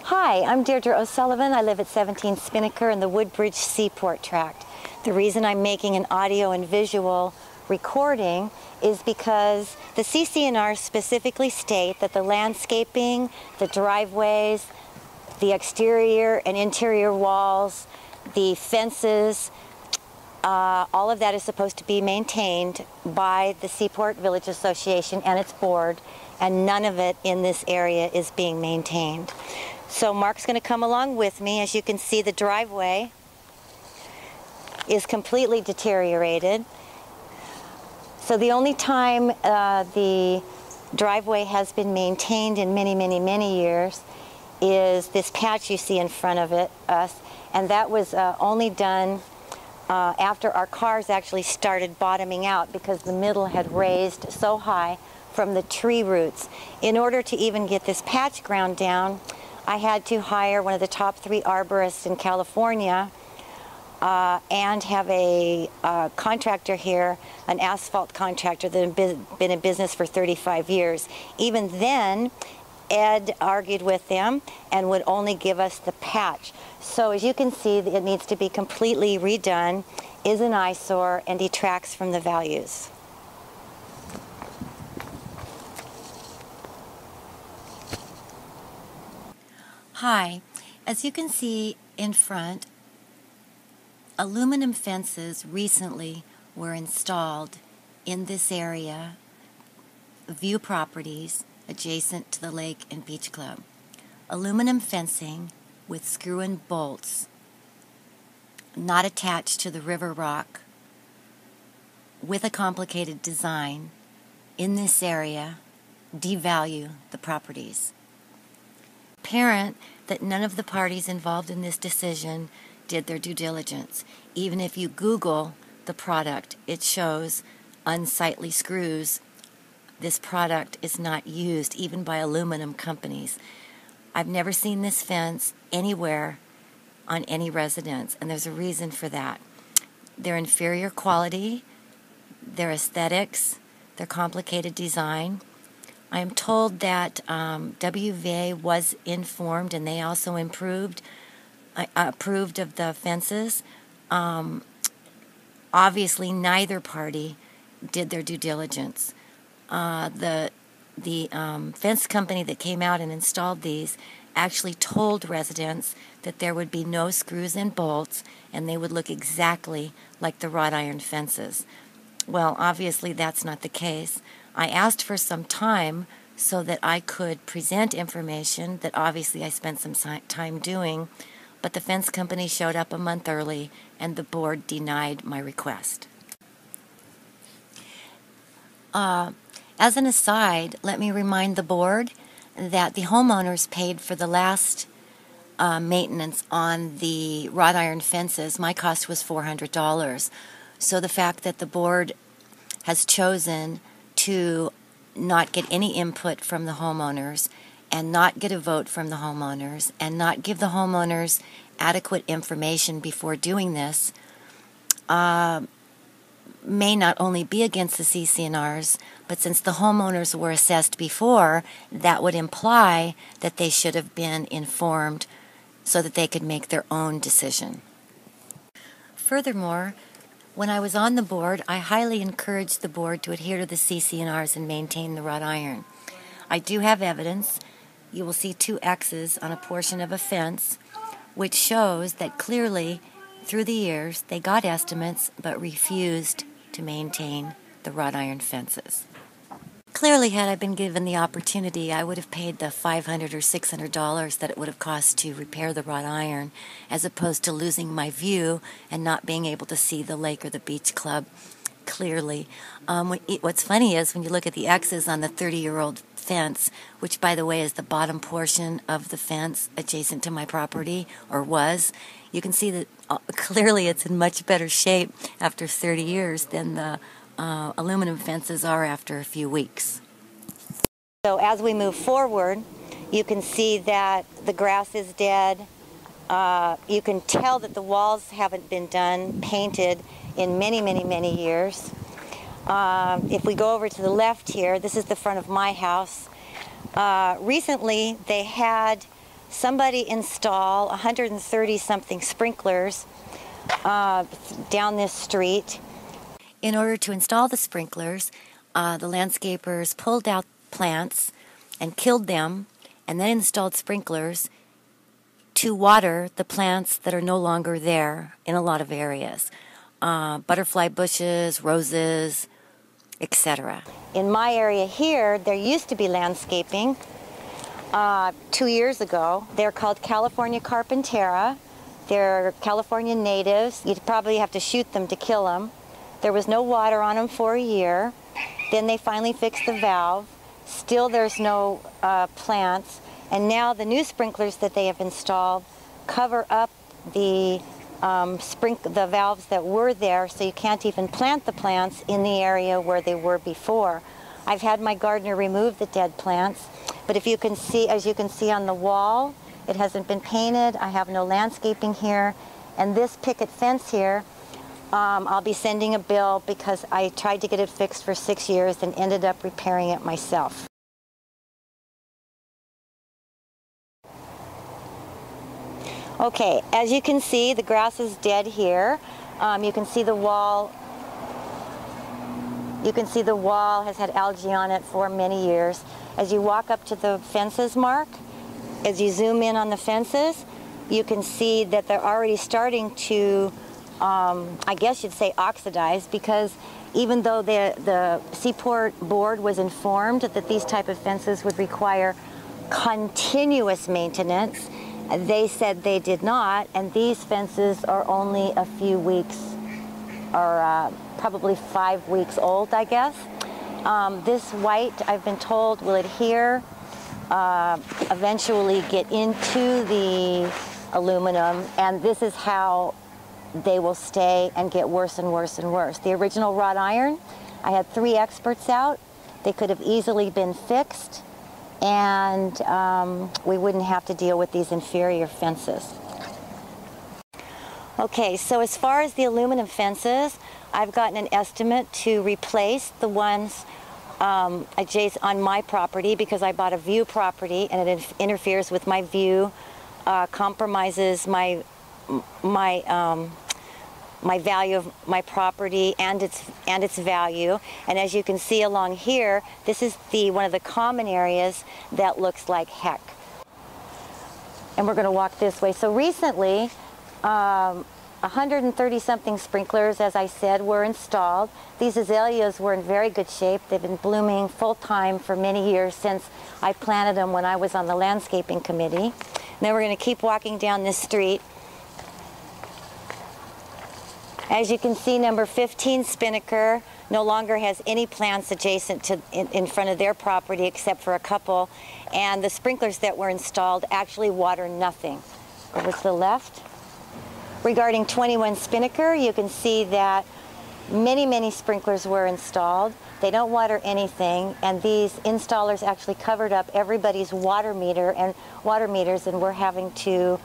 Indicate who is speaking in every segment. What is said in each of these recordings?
Speaker 1: Hi, I'm Deirdre O'Sullivan. I live at 17 Spinnaker in the Woodbridge Seaport Tract. The reason I'm making an audio and visual recording is because the CC&Rs specifically state that the landscaping, the driveways, the exterior and interior walls, the fences, all of that is supposed to be maintained by the Seaport Village Association and its board, and none of it in this area is being maintained. So Mark's going to come along with me. As you can see, the driveway is completely deteriorated. So the only time the driveway has been maintained in many years is this patch you see in front of us, and that was only done after our cars actually started bottoming out because the middle had raised so high from the tree roots. In order to even get this patch ground down, I had to hire one of the top 3 arborists in California and have a contractor here, an asphalt contractor that had been in business for 35 years. Even then, Ed argued with them and would only give us the patch. So as you can see, it needs to be completely redone, is an eyesore, and detracts from the values. Hi, as you can see in front, aluminum fences recently were installed in this area, view properties adjacent to the Lake and Beach Club. Aluminum fencing with screw-in bolts, not attached to the river rock, with a complicated design in this area, devalue the properties. Apparent that none of the parties involved in this decision did their due diligence. Even if you Google the product, it shows unsightly screws. This product is not used even by aluminum companies. I've never seen this fence anywhere on any residence, and there's a reason for that. Their inferior quality, their aesthetics, their complicated design. I am told that WVA was informed, and they also approved of the fences. Obviously, neither party did their due diligence. The fence company that came out and installed these actually told residents that there would be no screws and bolts, and they would look exactly like the wrought iron fences. Well, obviously that's not the case. I asked for some time so that I could present information that obviously I spent some time doing, but the fence company showed up a month early and the board denied my request. As an aside, let me remind the board that the homeowners paid for the last maintenance on the wrought iron fences. My cost was $400. So the fact that the board has chosen to not get any input from the homeowners and not get a vote from the homeowners and not give the homeowners adequate information before doing this may not only be against the CC&Rs, but since the homeowners were assessed before, that would imply that they should have been informed so that they could make their own decision. Furthermore, when I was on the board, I highly encouraged the board to adhere to the CC&Rs and maintain the wrought iron. I do have evidence. You will see 2 X's on a portion of a fence, which shows that clearly, through the years, they got estimates but refused to maintain the wrought iron fences. Clearly, had I been given the opportunity, I would have paid the $500 or $600 that it would have cost to repair the wrought iron, as opposed to losing my view and not being able to see the lake or the beach club clearly. What's funny is when you look at the X's on the 30-year-old fence, which, by the way, is the bottom portion of the fence adjacent to my property, or was, you can see that clearly it's in much better shape after 30 years than the aluminum fences are after a few weeks. So as we move forward, you can see that the grass is dead. You can tell that the walls haven't been painted in many years. If we go over to the left here, this is the front of my house. Recently, they had somebody install 130 something sprinklers down this street. In order to install the sprinklers, the landscapers pulled out plants and killed them, and then installed sprinklers to water the plants that are no longer there in a lot of areas. Butterfly bushes, roses, etc. In my area here, there used to be landscaping 2 years ago. They're called California Carpentera. They're California natives. You'd probably have to shoot them to kill them. There was no water on them for a year. Then they finally fixed the valve. Still there's no plants. And now the new sprinklers that they have installed cover up the valves that were there, so you can't even plant the plants in the area where they were before. I've had my gardener remove the dead plants, but if you can see, as you can see on the wall, it hasn't been painted. I have no landscaping here. And this picket fence here, I'll be sending a bill because I tried to get it fixed for 6 years and ended up repairing it myself. Okay, as you can see, the grass is dead here. You can see the wall. You can see the wall has had algae on it for many years. As you walk up to the fences, Mark, as you zoom in on the fences, you can see that they're already starting to, I guess you'd say, oxidize, because even though the Seaport Board was informed that these type of fences would require continuous maintenance, they said they did not, and these fences are only a few weeks, or probably 5 weeks old, I guess. This white, I've been told, will adhere, eventually get into the aluminum, and this is how they will stay and get worse and worse and worse. The original wrought iron, I had 3 experts out. They could have easily been fixed, and we wouldn't have to deal with these inferior fences. Okay, so as far as the aluminum fences, I've gotten an estimate to replace the ones adjacent on my property, because I bought a view property and it interferes with my view, compromises my value of my property and its value. And as you can see along here, this is one of the common areas that looks like heck. And we're going to walk this way. So recently, 130 something sprinklers, as I said, were installed. These azaleas were in very good shape. They've been blooming full time for many years since I planted them when I was on the landscaping committee. And then we're going to keep walking down this street. As you can see, number 15 Spinnaker no longer has any plants adjacent to in front of their property except for a couple, and the sprinklers that were installed actually water nothing. Over to the left. Regarding 21 Spinnaker, you can see that many sprinklers were installed. They don't water anything, and these installers actually covered up everybody's water meters, and we're having to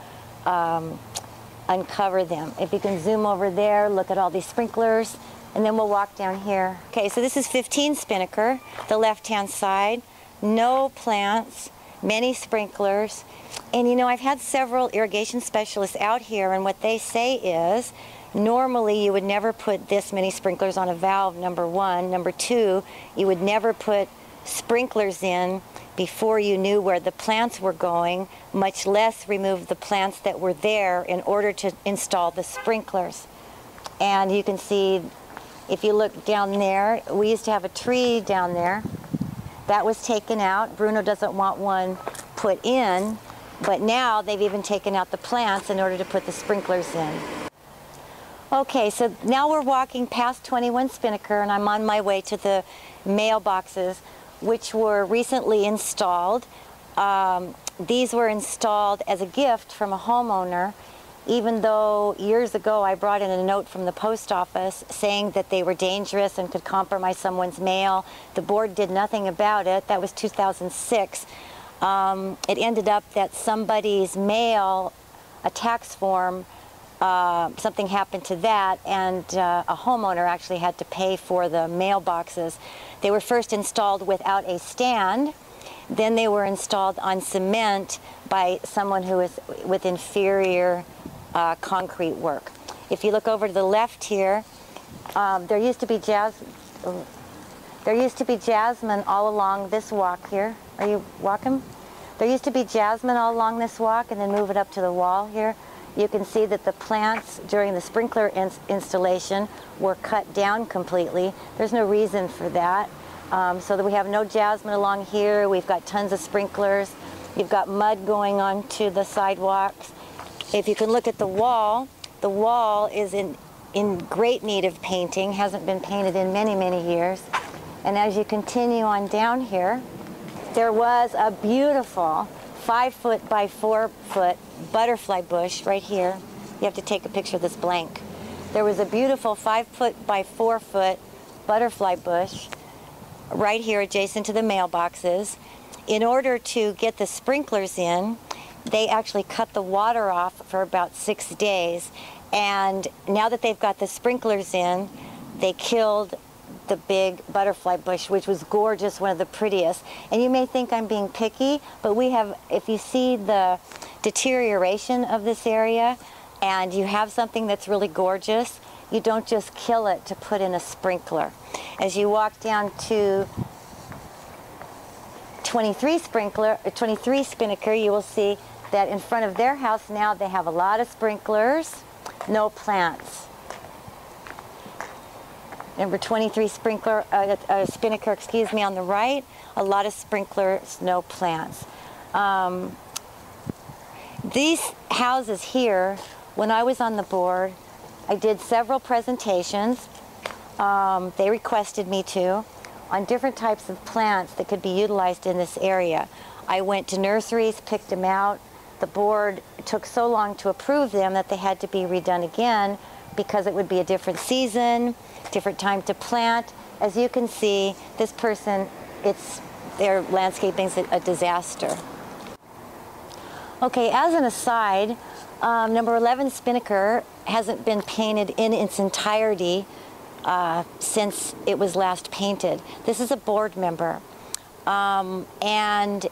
Speaker 1: uncover them. If you can zoom over there, look at all these sprinklers, and then we'll walk down here. Okay, so this is 15 Spinnaker, the left-hand side. No plants, many sprinklers. And you know, I've had several irrigation specialists out here, and what they say is, normally you would never put this many sprinklers on a valve, number one. Number two, you would never put sprinklers in before you knew where the plants were going, much less remove the plants that were there in order to install the sprinklers. And you can see, if you look down there, we used to have a tree down there. That was taken out. Bruno doesn't want one put in, but now they've even taken out the plants in order to put the sprinklers in. Okay, so now we're walking past 21 Spinnaker, and I'm on my way to the mailboxes, which were recently installed. These were installed as a gift from a homeowner, even though years ago I brought in a note from the post office saying that they were dangerous and could compromise someone's mail. The board did nothing about it. That was 2006. It ended up that somebody's mail, a tax form, something happened to that, and a homeowner actually had to pay for the mailboxes. They were first installed without a stand. Then they were installed on cement by someone who was with inferior concrete work. If you look over to the left here, there used to be jasmine all along this walk here. Are you walking? There used to be jasmine all along this walk, and then move it up to the wall here. You can see that the plants during the sprinkler installation were cut down completely. There's no reason for that. So that we have no jasmine along here. We've got tons of sprinklers. You've got mud going onto the sidewalks. If you can look at the wall is in great need of painting. Hasn't been painted in many, many years. And as you continue on down here, there was a beautiful 5-foot by 4-foot butterfly bush right here. You have to take a picture of this blank. There was a beautiful 5-foot by 4-foot butterfly bush right here adjacent to the mailboxes. In order to get the sprinklers in, they actually cut the water off for about 6 days. And now that they've got the sprinklers in, they killed the big butterfly bush, which was gorgeous, one of the prettiest. And you may think I'm being picky, but we have, if you see the deterioration of this area and you have something that's really gorgeous, you don't just kill it to put in a sprinkler. As you walk down to 23 Spinnaker, you will see that in front of their house now they have a lot of sprinklers, no plants. Number 23 Spinnaker, excuse me, on the right, a lot of sprinklers, no plants. These houses here, when I was on the board, I did several presentations. They requested me to, on different types of plants that could be utilized in this area. I went to nurseries, picked them out. The board took so long to approve them that they had to be redone again because it would be a different season, different time to plant. As you can see, this person, their landscaping's a disaster. Okay, as an aside, number 11 Spinnaker hasn't been painted in its entirety since it was last painted. This is a board member. And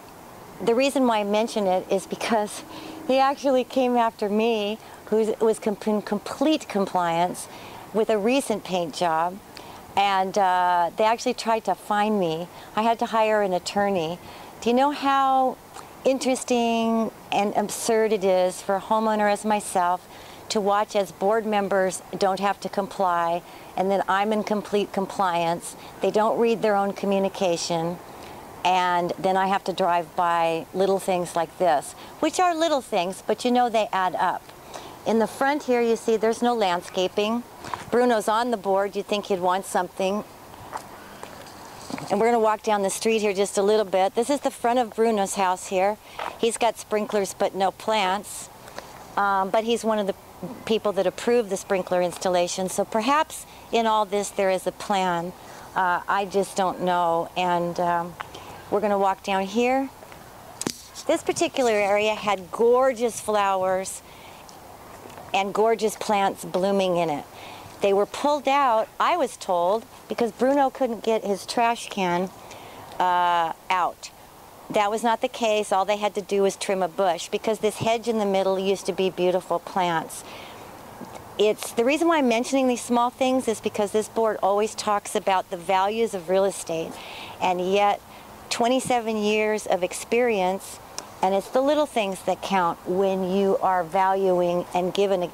Speaker 1: the reason why I mention it is because he actually came after me, who was in complete compliance with a recent paint job. And they actually tried to fine me. I had to hire an attorney. Do you know how interesting and absurd it is for a homeowner as myself to watch as board members don't have to comply, and then I'm in complete compliance. They don't read their own communication, and then I have to drive by little things like this, which are little things, but you know they add up. In the front here, you see there's no landscaping. Bruno's on the board. You'd think he'd want something. And we're going to walk down the street here just a little bit. This is the front of Bruno's house here. He's got sprinklers but no plants. But he's one of the people that approved the sprinkler installation. So perhaps in all this there is a plan. I just don't know. And we're going to walk down here. This particular area had gorgeous flowers and gorgeous plants blooming in it. They were pulled out, I was told, because Bruno couldn't get his trash can out. That was not the case. All they had to do was trim a bush, because this hedge in the middle used to be beautiful plants. The reason why I'm mentioning these small things is because this board always talks about the values of real estate, and yet 27 years of experience, and it's the little things that count when you are valuing and given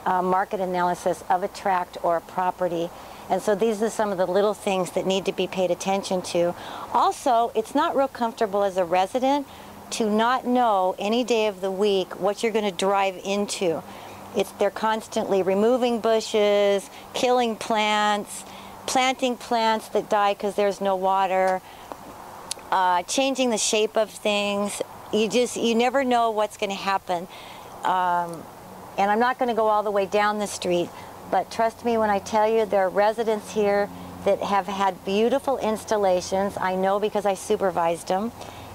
Speaker 1: a market analysis of a tract or a property. And so these are some of the little things that need to be paid attention to. Also, it's not real comfortable as a resident to not know any day of the week what you're going to drive into. They're constantly removing bushes, killing plants, planting plants that die because there's no water, changing the shape of things. You never know what's going to happen. And I'm not going to go all the way down the street, but trust me when I tell you there are residents here that have had beautiful installations. I know because I supervised them,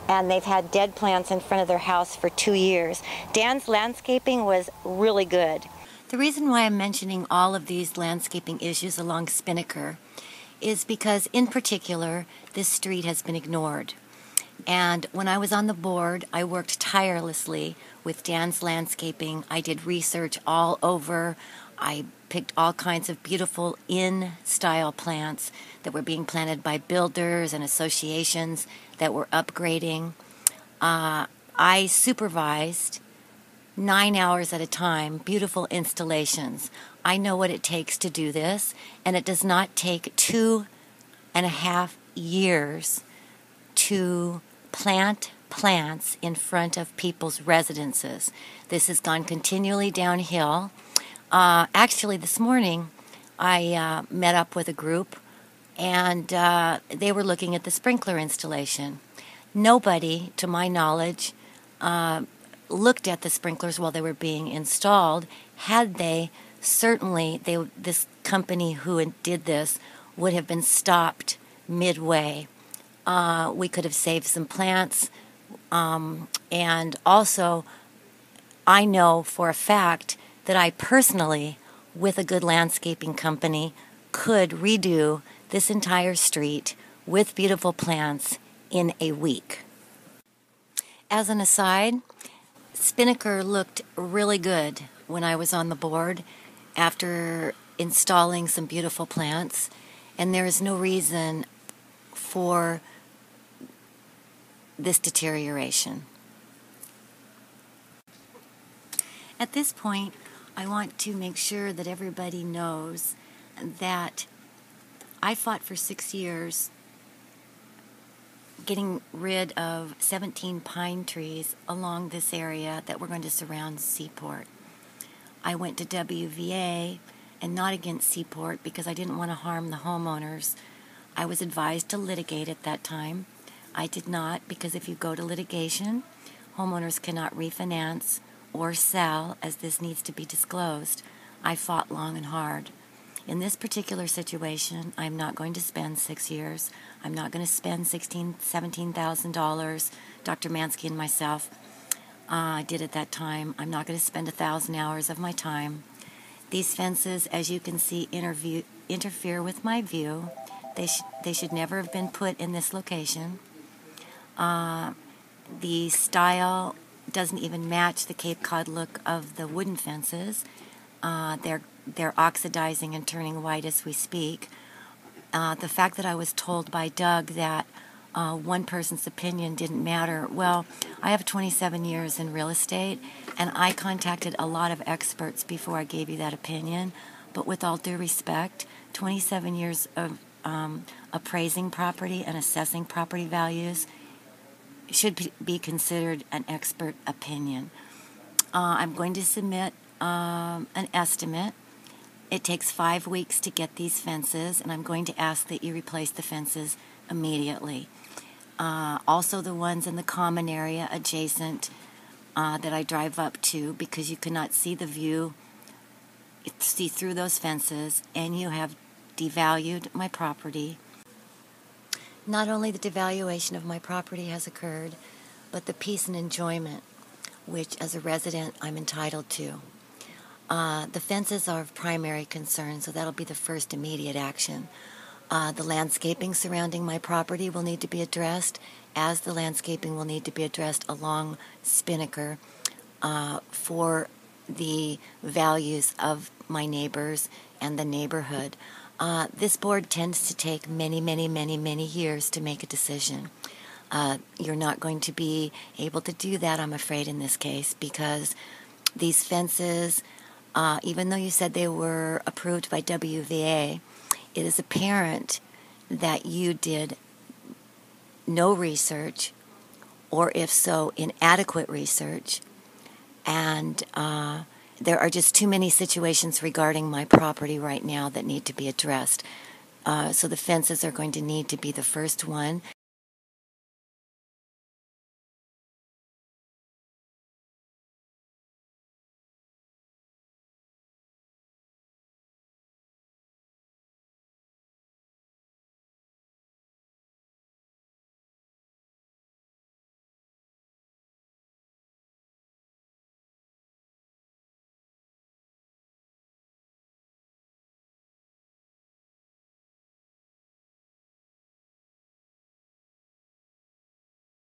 Speaker 1: and they've had dead plants in front of their house for 2 years. Dan's landscaping was really good. The reason why I'm mentioning all of these landscaping issues along Spinnaker is because, in particular, this street has been ignored. And when I was on the board, I worked tirelessly with Dan's Landscaping. I did research all over. I picked all kinds of beautiful in-style plants that were being planted by builders and associations that were upgrading. I supervised 9 hours at a time, beautiful installations. I know what it takes to do this, and it does not take 2.5 years to plant plants in front of people's residences. This has gone continually downhill. Actually, this morning I met up with a group, and they were looking at the sprinkler installation. Nobody, to my knowledge, looked at the sprinklers while they were being installed. Had they, certainly this company who did this would have been stopped midway. We could have saved some plants, and also I know for a fact that I personally, with a good landscaping company, could redo this entire street with beautiful plants in a week. As an aside, Spinnaker looked really good when I was on the board after installing some beautiful plants, and there is no reason for this deterioration. At this point, I want to make sure that everybody knows that I fought for 6 years getting rid of 17 pine trees along this area that were going to surround Seaport. I went to WVA, and not against Seaport, because I didn't want to harm the homeowners. I was advised to litigate at that time. I did not, because if you go to litigation, homeowners cannot refinance or sell, as this needs to be disclosed. I fought long and hard. In this particular situation, I'm not going to spend 6 years. I'm not going to spend $17,000. Dr. Mansky and myself did at that time. I'm not going to spend 1,000 hours of my time. These fences, as you can see, interfere with my view. They should never have been put in this location. The style doesn't even match the Cape Cod look of the wooden fences. They're oxidizing and turning white as we speak. The fact that I was told by Doug that one person's opinion didn't matter. Well, I have 27 years in real estate, and I contacted a lot of experts before I gave you that opinion. But with all due respect, 27 years of appraising property and assessing property values should be considered an expert opinion. I'm going to submit an estimate. It takes 5 weeks to get these fences, and I'm going to ask that you replace the fences immediately. Also the ones in the common area adjacent that I drive up to, because you cannot see the view, see through those fences, and you have devalued my property. Not only the devaluation of my property has occurred, but the peace and enjoyment, which as a resident I'm entitled to. The fences are of primary concern, so that'll be the first immediate action. The landscaping surrounding my property will need to be addressed, as the landscaping will need to be addressed along Spinnaker for the values of my neighbors and the neighborhood. This board tends to take many, many, many, many years to make a decision. You're not going to be able to do that, I'm afraid, in this case, because these fences, even though you said they were approved by WVA, it is apparent that you did no research, or if so, inadequate research, and there are just too many situations regarding my property right now that need to be addressed. So the fences are going to need to be the first one.